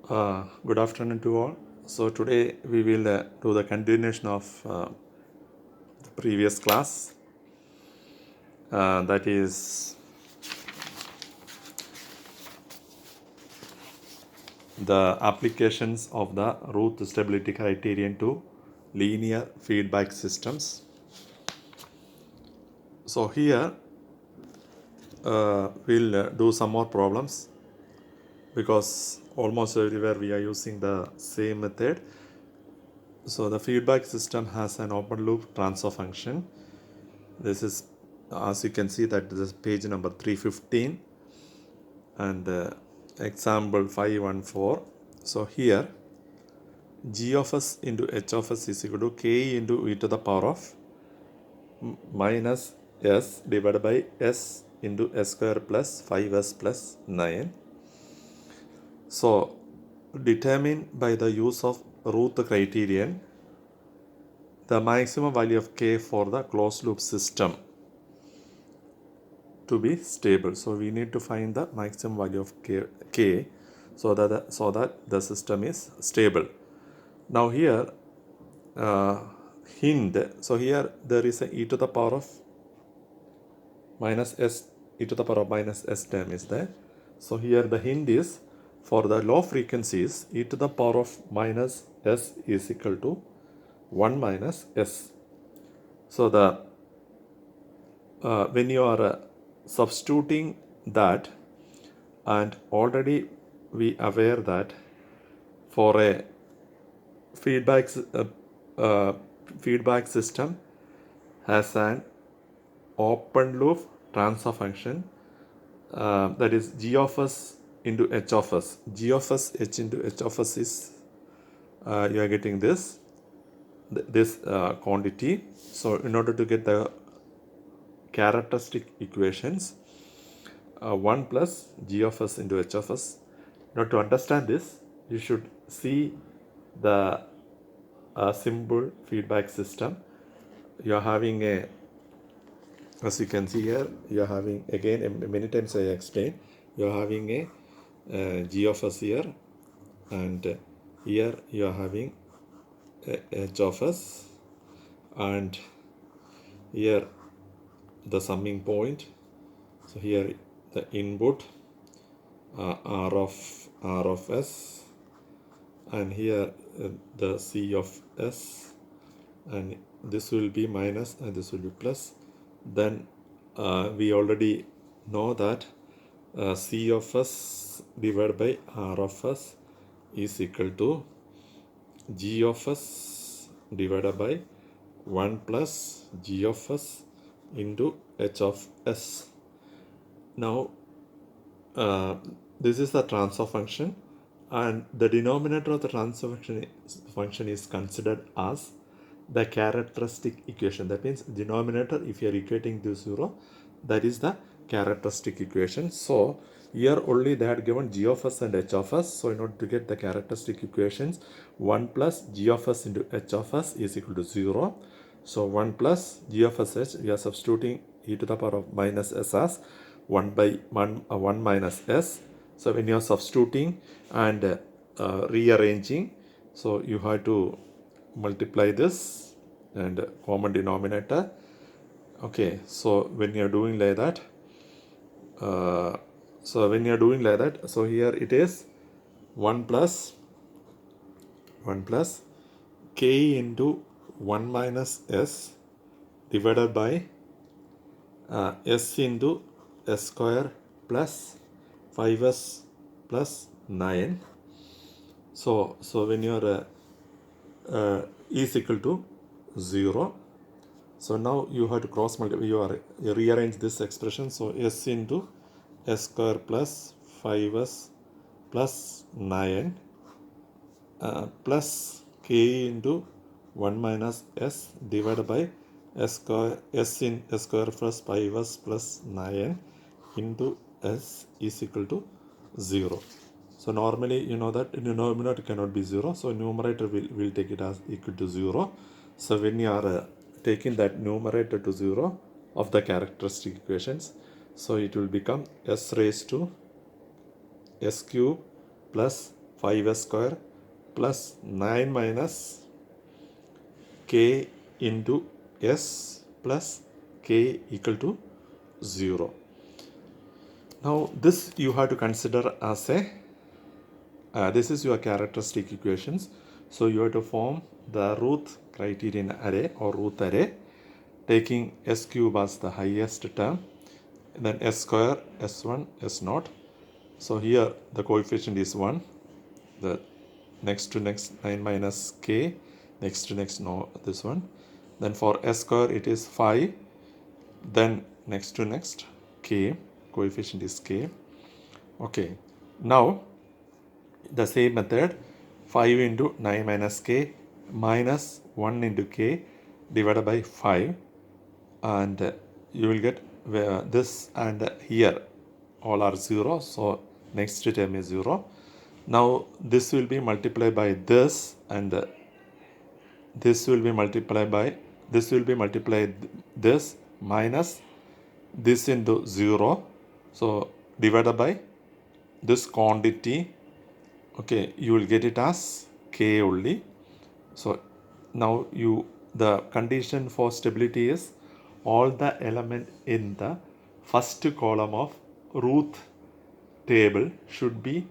Good afternoon to all. So today we will do the continuation of the previous class. That is the applications of the Routh stability criterion to linear feedback systems. So here we'll do some more problems because almost everywhere we are using the same method. So the feedback system has an open loop transfer function. This is, as you can see, that this is page number 315 and example 514. So here g of s into h of s is equal to k into e to the power of minus s divided by s into s square plus 5s plus 9. So determine by the use of Routh criterion the maximum value of k for the closed loop system to be stable. So we need to find the maximum value of k so that the system is stable. Now here hint. So here there is a e to the power of minus s, e to the power of minus s term is there. So here the hint is for the low frequencies e to the power of minus s is equal to 1 minus s. So the when you are substituting that, and already we aware that for a feedback feedback system has an open loop transfer function that is g of s into h of s. G of s h into h of s is you are getting this quantity. So in order to get the characteristic equations, 1 plus g of s into h of s. Now to understand this, you should see the simple feedback system. You are having a, as you can see here, you are having, again many times I explained, you are having a g of s here, and here you are having a h of s, and here the summing point. So here the input r of s, and here the c of s, and this will be minus and this will be plus. Then we already know that c of s divided by r of s is equal to g of s divided by 1 plus g of s into h of s. Now this is the transfer function, and the denominator of the transfer function is considered as the characteristic equation. That means denominator, if you are equating to 0, that is the characteristic equation. So here only they had given g of s and h of s. So in order to get the characteristic equations, 1 plus g of s into h of s is equal to 0. So 1 plus g of s h, we are substituting e to the power of minus s as 1 by 1 minus s. So when you are substituting and rearranging, so you have to multiply this and common denominator. Okay, so when you are doing like that, so here it is 1 plus k into 1 minus s divided by s into s square plus 5s plus 9. So when you are is equal to 0, so now you have to cross multiply, you are rearrange this expression. So s into s square plus 5s plus 9 plus k into 1 minus s divided by s in s square plus 5s plus 9 into s is equal to 0. So normally you know that denominator cannot be 0, so numerator will take it as equal to 0. So when you are taking that numerator to 0 of the characteristic equations, so it will become s raised to s cube plus 5s square plus 9 minus k into s plus k equal to 0. Now this you have to consider as a this is your characteristic equations. So you have to form the Routh criterion array or Routh array, taking s cube as the highest term, then s square, s1, s0. So here the coefficient is 1, the next to next 9 minus k, next to next no this one. Then for s square it is 5, then next to next k, coefficient is k. Okay, now the same method, 5 into 9 minus k minus 1 into k divided by 5, and you will get this, and here all are 0, so next term is 0. Now this will be multiplied by this, and this will be multiplied by this minus this into 0, so divided by this quantity. Okay, you will get it as k only. So now the condition for stability is all the element in the first column of Routh table should be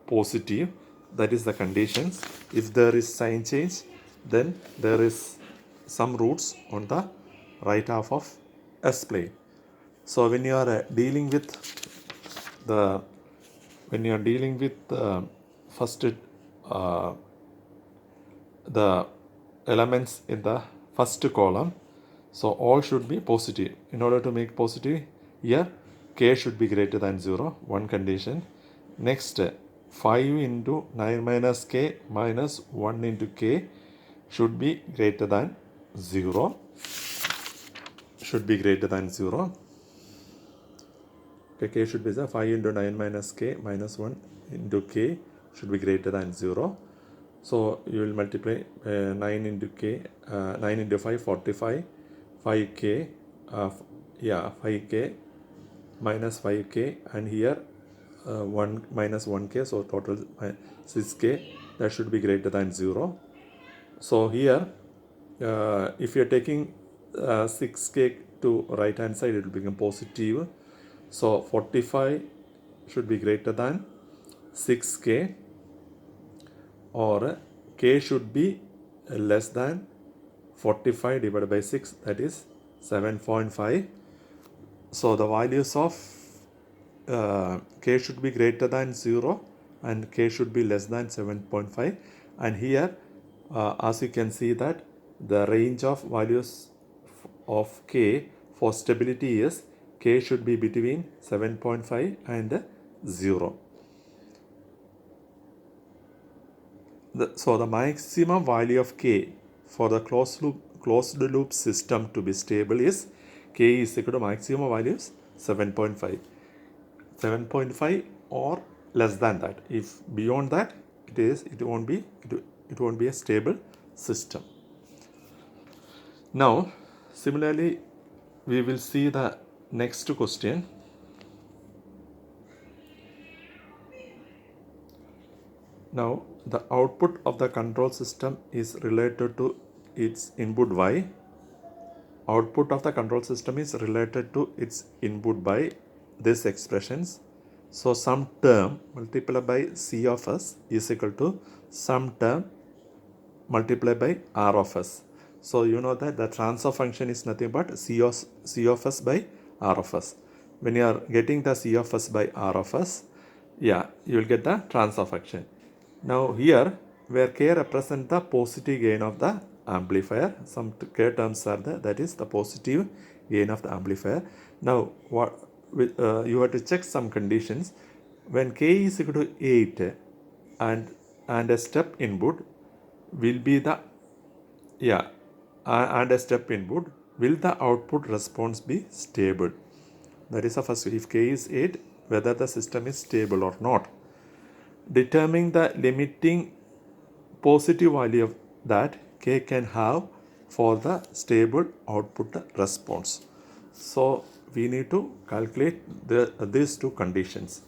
positive. That is the conditions. If there is sign change, then there is some roots on the right half of S plane. So when you are dealing with the first the elements in the first column, so all should be positive. In order to make positive, here k should be greater than 0, one condition. Next, 5 into 9 minus k minus 1 into k should be greater than 0. Okay, k should be 5 into 9 minus k minus 1 into k should be greater than 0. So you will multiply 9 into k, 9 into 5, 45, 5k, 5k minus 5k, and here 1 minus 1k, so total 6k, that should be greater than 0. So here if you are taking 6k to right hand side, it will become positive. So 45 should be greater than 6k, or k should be less than 45 divided by 6, that is 7.5. So the values of k should be greater than 0 and k should be less than 7.5. And here as you can see that the range of values of k for stability is k should be between 7.5 and 0. So the maximum value of k for the closed loop system to be stable is k is equal to maximum value is 7.5 or less than that. If beyond that, it won't be a stable system. Now similarly, we will see the next question. Now the output of the control system is related to its input y. Output of the control system is related to its input by this expressions. So some term multiplied by C of s is equal to some term multiplied by R of s. So you know that the transfer function is nothing but C of s by R of s. When you are getting the C of s by R of s, you will get the transfer function. Now here, where k represent the positive gain of the amplifier, some k terms are there, that is the positive gain of the amplifier. Now you have to check some conditions. When k is equal to 8 and a step input will be the and a step input, will the output response be stable? That is the first. If k is 8, whether the system is stable or not. Determine the limiting positive value of that k can have for the stable output response. So we need to calculate these two conditions.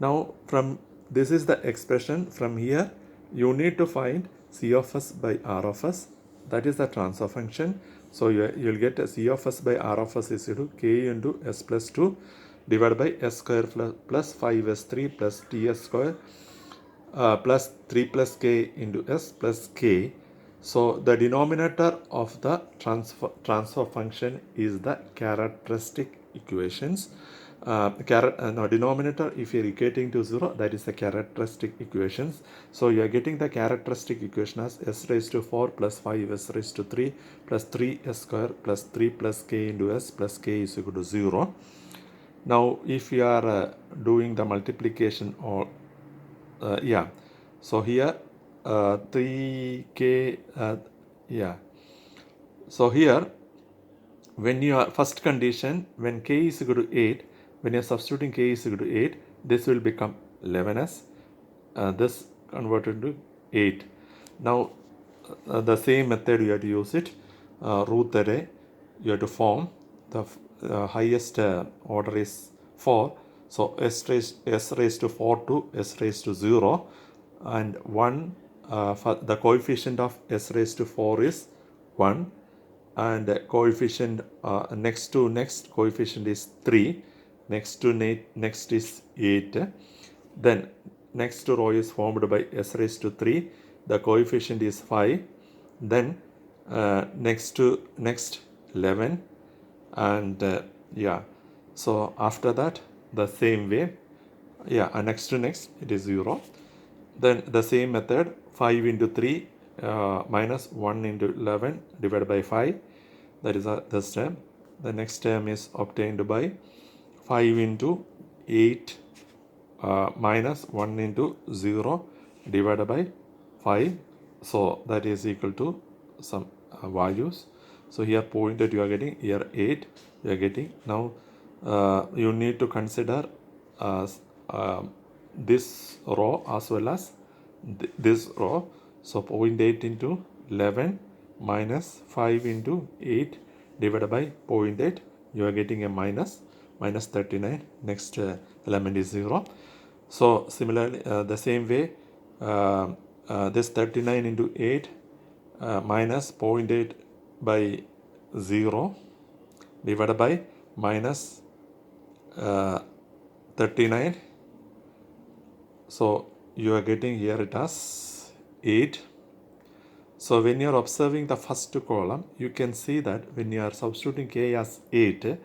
Now from this is the expression. From here you need to find C of s by R of s. That is the transfer function. So you'll get a C of s by R of s is equal to k into s plus 2 divided by s square plus 5s3 plus ts square plus 3 plus k into s plus k. So the denominator of the transfer function is the characteristic equations. Denominator, if you're equating to 0, that is the characteristic equations. So you are getting the characteristic equation as s raised to 4 plus 5 s raised to 3 plus 3 s square plus 3 plus k into s plus k is equal to 0. Now if you are doing the multiplication or so here 3k so here when you are first condition, when k is equal to 8, when you are substituting k is equal to 8, this will become 11s, this converted to 8. Now the same method you have to use it. Root array you have to form. The highest order is 4, so s raised to 4 to s raised to 0, and 1 for the coefficient of s raised to 4 is 1, and coefficient next coefficient is 3, next is 8. Then next row is formed by s raised to 3, the coefficient is 5, then next 11, and so after that the same way, next it is 0. Then the same method, 5 into 3 minus 1 into 11 divided by 5, that is this term. The next term is obtained by 5 into 8 minus 1 into 0 divided by 5. So that is equal to some values. So here point that you are getting, here 8 you are getting. Now you need to consider this row as well as this row. So 0.8 into 11 minus 5 into 8 divided by 0.8, you are getting a minus 39. Next element is 0. So similarly the same way this 39 into 8 minus 0.8 by 0 divided by minus 39. So you are getting here it as 8. So when you are observing the first column, you can see that when you are substituting k as 8,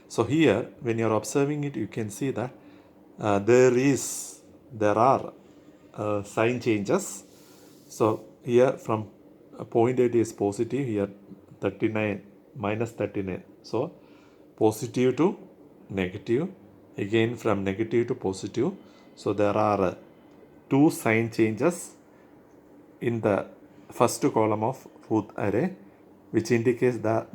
so here when you are observing it, you can see that there are sign changes. So here from 0.8 is positive, here 39 minus 39. So positive to negative, again from negative to positive. So there are two sign changes in the first column of root array, which indicates that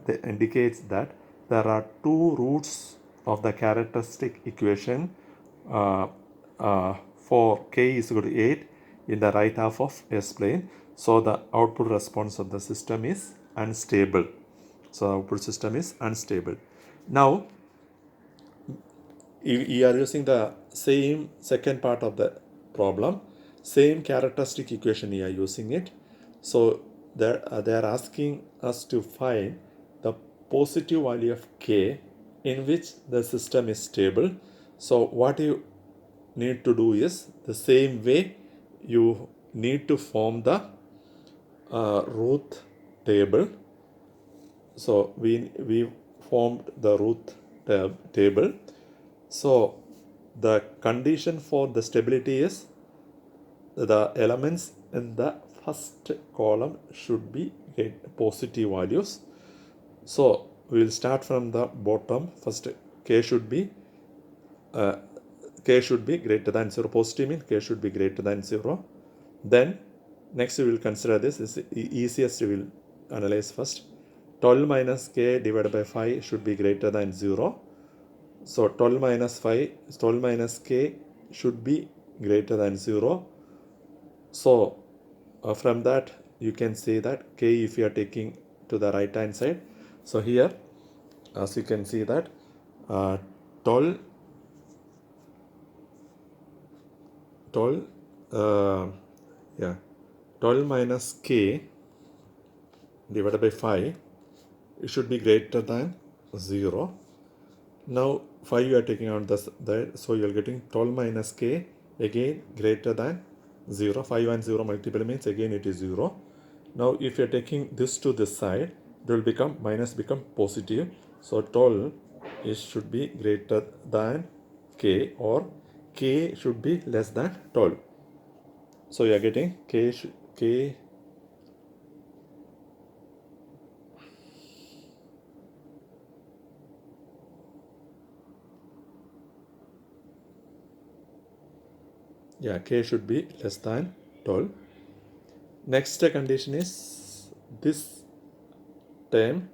there are two roots of the characteristic equation for k is equal to 8 in the right half of S plane. So the output response of the system is unstable. So the output system is unstable. Now you are using the same second part of the problem, same characteristic equation you are using it. So they are asking us to find the positive value of k in which the system is stable. So what you need to do is the same way you need to form the root table. So we formed the root table. So the condition for the stability is the elements in the first column should be positive values. So we will start from the bottom. First k should be greater than 0. Positive means k should be greater than 0. Then next we will consider this is easiest. We will analyze first. 12 minus k divided by 5 should be greater than 0. So 12 minus k should be greater than 0. So from that you can say that k, if you are taking to the right hand side, so here as you can see that 12 12 yeah 12 minus k divided by 5, it should be greater than 0. Now 5 you are taking out that, so you are getting 12 minus k again greater than 0. 5 and 0 multiple means again it is 0. Now if you are taking this to this side, it will become minus become positive. So 12 should be greater than k, or k should be less than 12. So you are getting k yeah, k should be less than 12. Next condition is this term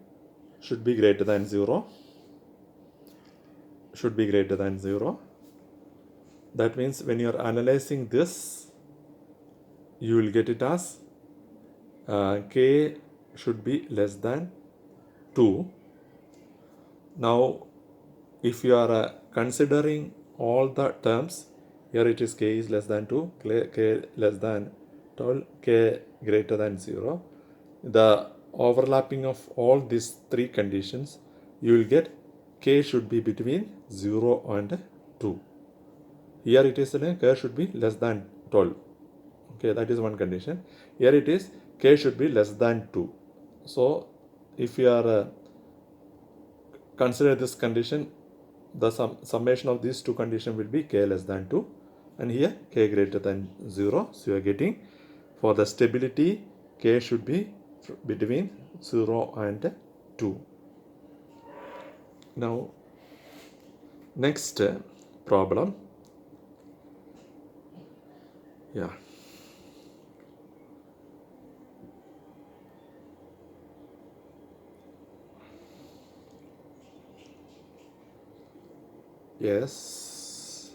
should be greater than 0. Should be greater than 0. That means when you are analyzing this, you will get it as k should be less than 2. Now, if you are considering all the terms, here it is k is less than 2, k less than 12, k greater than 0. The overlapping of all these three conditions, you will get k should be between 0 and 2. Here it is k should be less than 12. Okay, that is one condition. Here it is k should be less than 2. So if you are consider this condition, the summation of these two conditions will be k less than 2, and here k greater than 0. So you are getting, for the stability, k should be between 0 and 2. Now next problem. Yeah. Yes.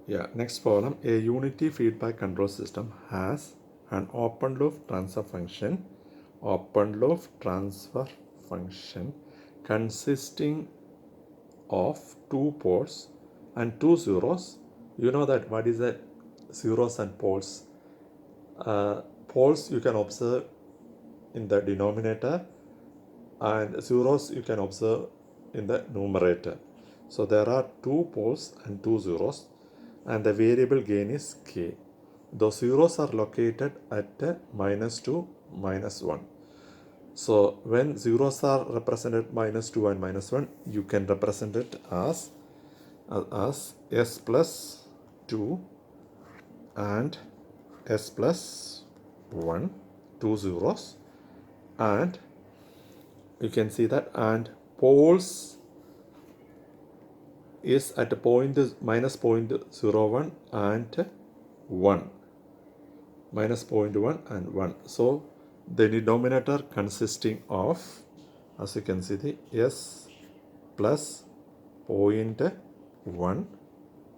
Yeah, next problem. A unity feedback control system has an open loop transfer function consisting of 2 poles and 2 zeros. You know that what is that zeros and poles? Poles you can observe in the denominator, and zeros you can observe in the numerator. So there are 2 poles and 2 zeros, and the variable gain is k. Those zeros are located at -2, -1. So when zeros are represented -2 and -1, you can represent it as s plus 2 and s plus 1, 2 zeros, and you can see that, and poles is at a point -0.01 and 1, -0.1 and 1. So the denominator consisting of, as you can see, the s plus 0.1,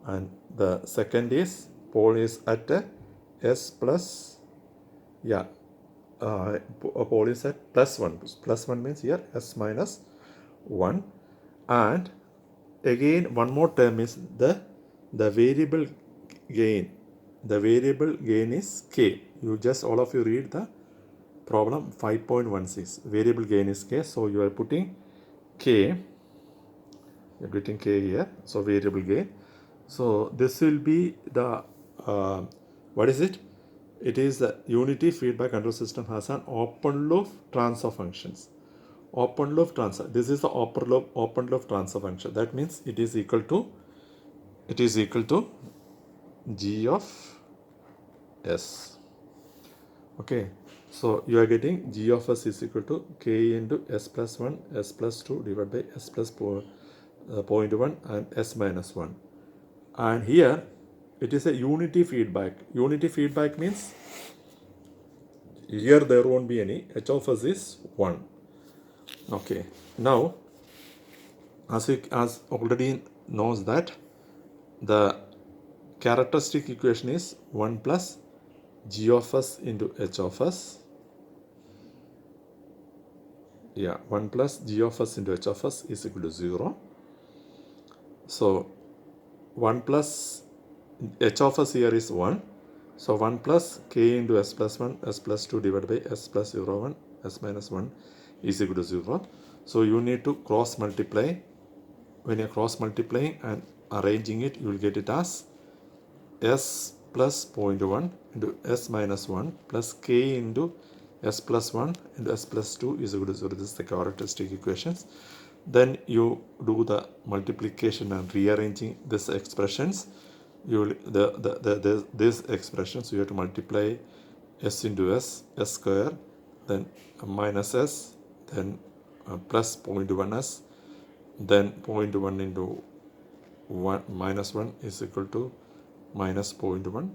and the second is pole is at s plus, yeah, pole is at +1. +1 means here s minus 1, and again one more term is the variable gain. The variable gain is k. You just, all of you read the problem 5.16. Variable gain is k. So you are putting k. You are getting k here. So variable gain. So this will be the what is it? It is the unity feedback control system has an open loop transfer functions. Open loop transfer. This is the open loop transfer function. That means it is equal to g of s. Okay, so you are getting g of s is equal to k into s plus 1, s plus 2 divided by s plus 0.1 and s minus 1. And here it is a unity feedback. Unity feedback means here there won't be any. H of s is 1. Okay, now as already knows that the characteristic equation is 1 plus g of s into h of s. Yeah, 1 plus g of s into h of s is equal to 0. So 1 plus h of s here is 1. So 1 plus k into s plus 1, s plus 2 divided by s plus 0, 1, s minus 1 is equal to 0. So you need to cross multiply. When you're cross multiplying and arranging it, you will get it as s plus 0.1 into s minus 1 plus k into s plus 1 into s plus 2 is equal to 0. This is the characteristic equations. Then you do the multiplication and rearranging these expressions. You will these expressions you have to multiply s into s square, then minus s, then plus 0.1 s, then 0.1 into 1 minus 1 is equal to minus 0.1.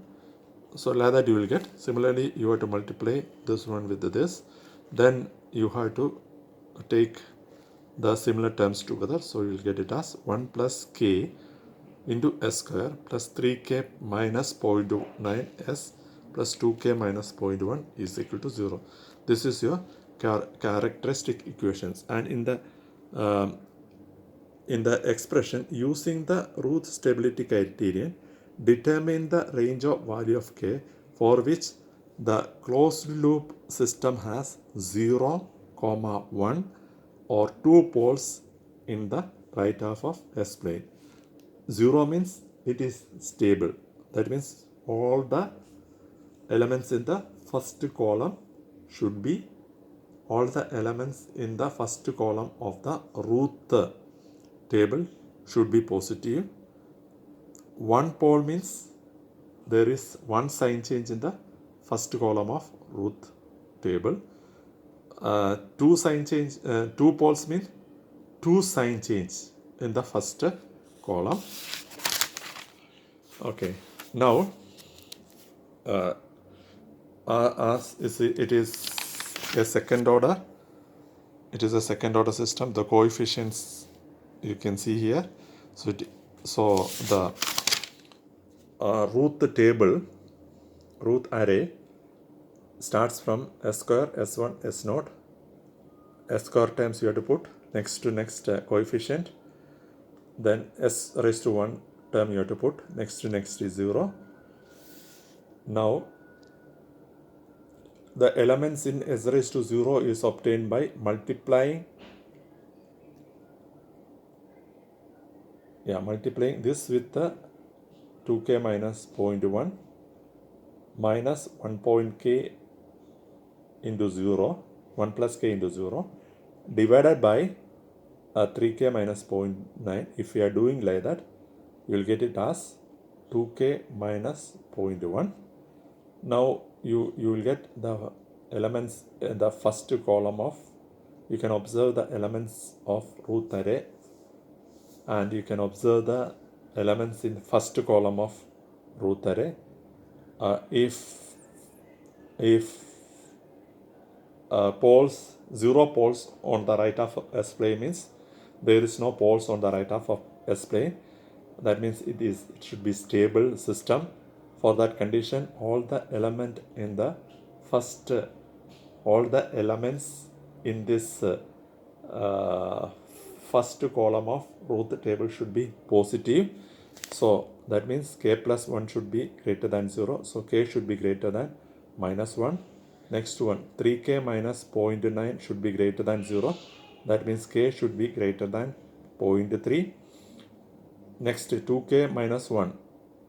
So like that you will get. Similarly, you have to multiply this one with this. Then you have to take the similar terms together. So you will get it as 1 plus k into s square plus 3k minus 0.9 s plus 2k minus 0.1 is equal to 0. This is your characteristic equations. And in the expression using the Routh stability criterion, determine the range of value of k for which the closed loop system has 0, 1 or 2 poles in the right half of S plane. 0 means it is stable. That means all the elements in the first column should be, all the elements in the first column of the Routh table should be positive. One pole means there is one sign change in the first column of Routh table. Two poles mean two sign change in the first column. Okay, now as it is a second order, it is a second order system. The coefficients you can see here. So the Routh table, Routh array starts from s square, s1, s0. S square times you have to put next to next coefficient. Then s raised to 1 term you have to put next to next is 0. Now the elements in s raised to 0 is obtained by multiplying this with the 2k minus 0.1 minus 1 into 0, 1 plus k into 0 divided by 3k minus 0.9. If you are doing like that, you will get it as 2k minus 0.1. Now you will get the elements in the first column of, you can observe the elements of Routh array, and you can observe the elements in first column of Routh array. If poles, 0 poles on the right half of S plane means there is no poles on the right half of S plane. That means it should be stable system. For that condition, all the elements in this first column of Routh table should be positive. So that means k plus 1 should be greater than 0. So k should be greater than minus 1. Next one, 3k minus 0.9 should be greater than 0. That means k should be greater than 0.3. Next, 2k minus 1.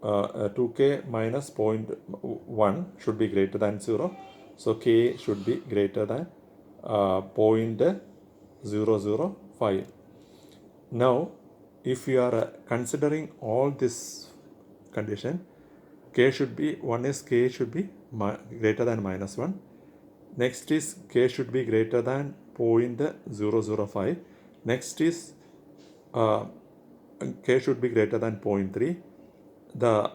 2k minus 0.1 should be greater than 0. So k should be greater than 0.005. Now, if you are considering all this condition, k should be greater than minus 1. Next is k should be greater than 0.005. Next is k should be greater than 0.3. The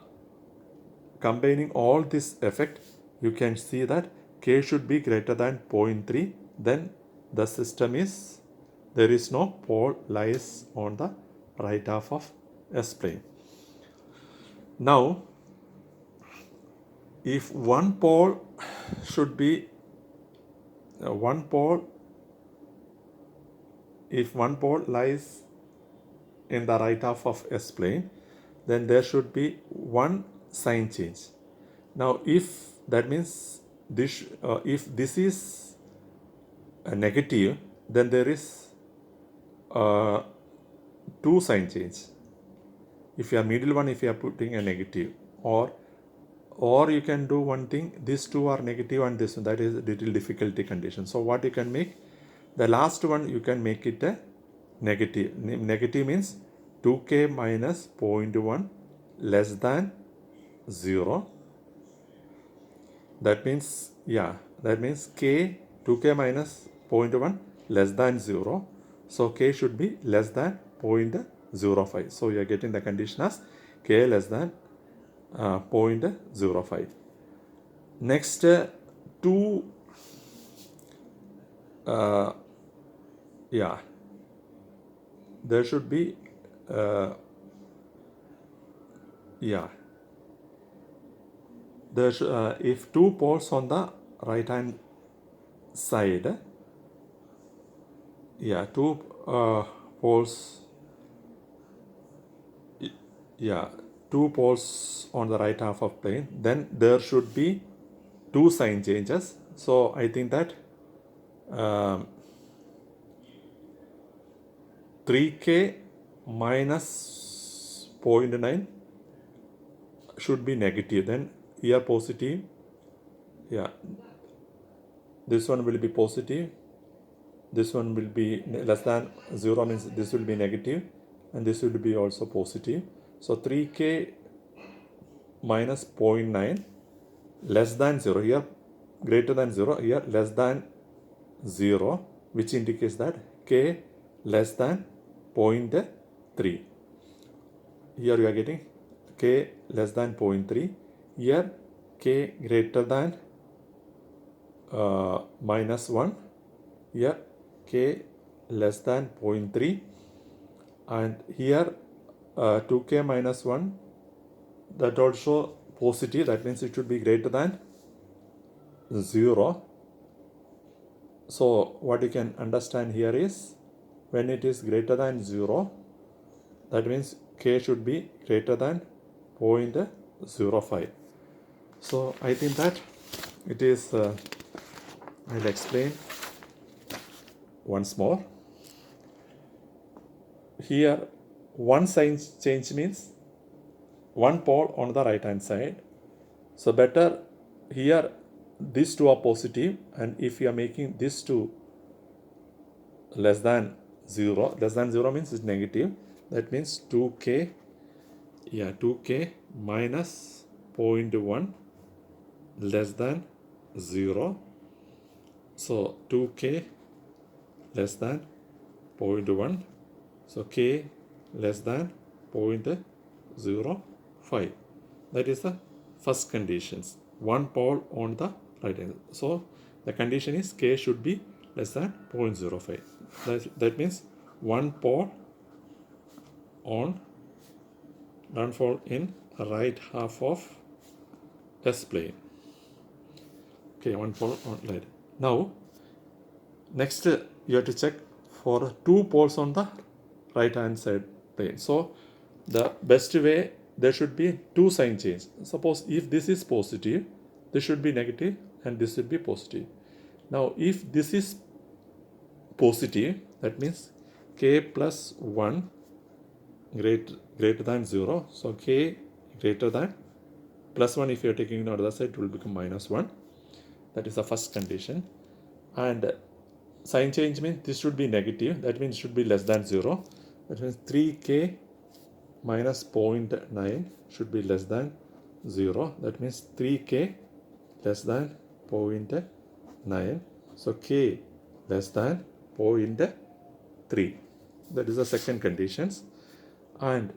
combining all this effect, you can see that k should be greater than 0.3. Then the system is, there is no pole lies on the right half of S plane. Now, if one pole should be if one pole lies in the right half of S plane, then there should be one sign change. Now if that means this if this is a negative, then there is two sign change. If you are middle one, if you are putting a negative, or you can do one thing, these two are negative and this one, that is a little difficulty condition. So what you can make, the last one you can make it a negative. Negative means 2k minus 0.1 less than 0. That means, yeah, that means k 2k minus 0.1 less than 0. So k should be less than 0.05. So you are getting the condition as k less than 0.05. Next, two, yeah, there should be, yeah, there if two poles on the right hand side, yeah, two poles, yeah, two poles on the right half of plane, then there should be two sign changes. So I think that 3k minus 0.9 should be negative, then here positive, yeah, this one will be positive, this one will be less than 0 means this will be negative, and this will be also positive. So 3k minus 0.9 less than 0, here greater than 0, here less than 0, which indicates that k less than 0.3. Here you are getting k less than 0.3, here k greater than minus 1, here k less than 0.3, and here 2k minus 1, that also positive, that means it should be greater than 0. So what you can understand here is, when it is greater than 0, that means k should be greater than 0.05. So I think that it is, I'll explain once more. Here one sign change means one pole on the right hand side. So better here these two are positive, and if you are making these two less than 0, less than 0 means it's negative, that means 2k, yeah, 2k minus 0.1 less than 0. So 2k less than 0.1, so k less than 0.05. That is the first conditions, one pole on the right hand. So the condition is k should be less than 0.05. That means one pole in right half of S plane. Okay, one pole on right. Now next you have to check for two poles on the right hand side plane. So the best way, there should be two sign change. Suppose if this is positive, this should be negative and this should be positive. Now if this is positive, that means k plus 1 greater than 0. So k greater than plus 1, if you are taking the other side, it will become minus 1. That is the first condition. And sign change means this should be negative, that means it should be less than 0. That means 3k minus 0.9 should be less than 0. That means 3k less than 0.9. So k less than 0.3. That is the second conditions. And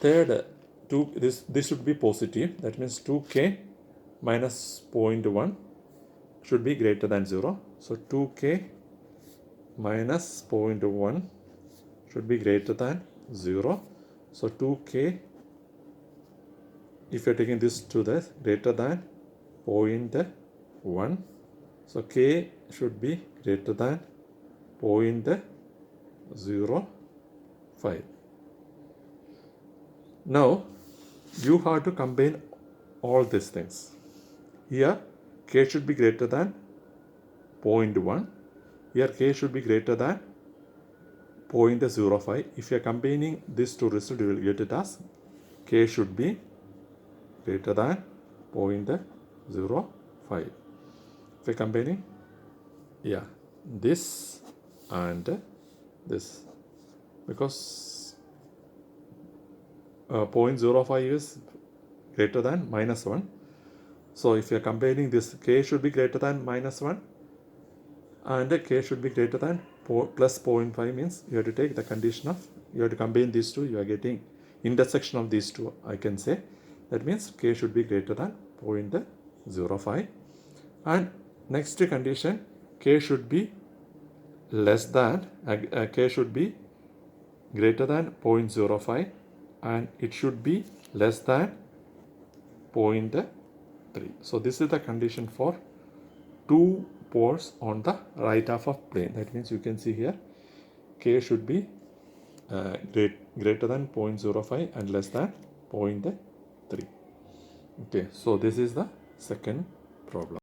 third, this should be positive. That means 2k minus 0.1 should be greater than 0. So 2k minus 0.1 should be greater than 0. So 2k, if you are taking this to the greater than 0.1, so k should be greater than 0.05. Now you have to combine all these things. Here k should be greater than 0.1. Here k should be greater than 0.05. If you are combining these two results, you will get it as k should be greater than 0.05. If you are combining, yeah, this and this, because 0.05 is greater than -1. So if you are comparing this, k should be greater than -1 and k should be greater than plus 0.5, means you have to take the condition of, you have to combine these two, you are getting intersection of these two, I can say. That means k should be greater than 0.05. And next condition, k should be less than, k should be greater than 0.05 and it should be less than 0.3. So this is the condition for two poles on the right half of plane. That means you can see here k should be greater than 0.05 and less than 0.3. Okay, so this is the second problem.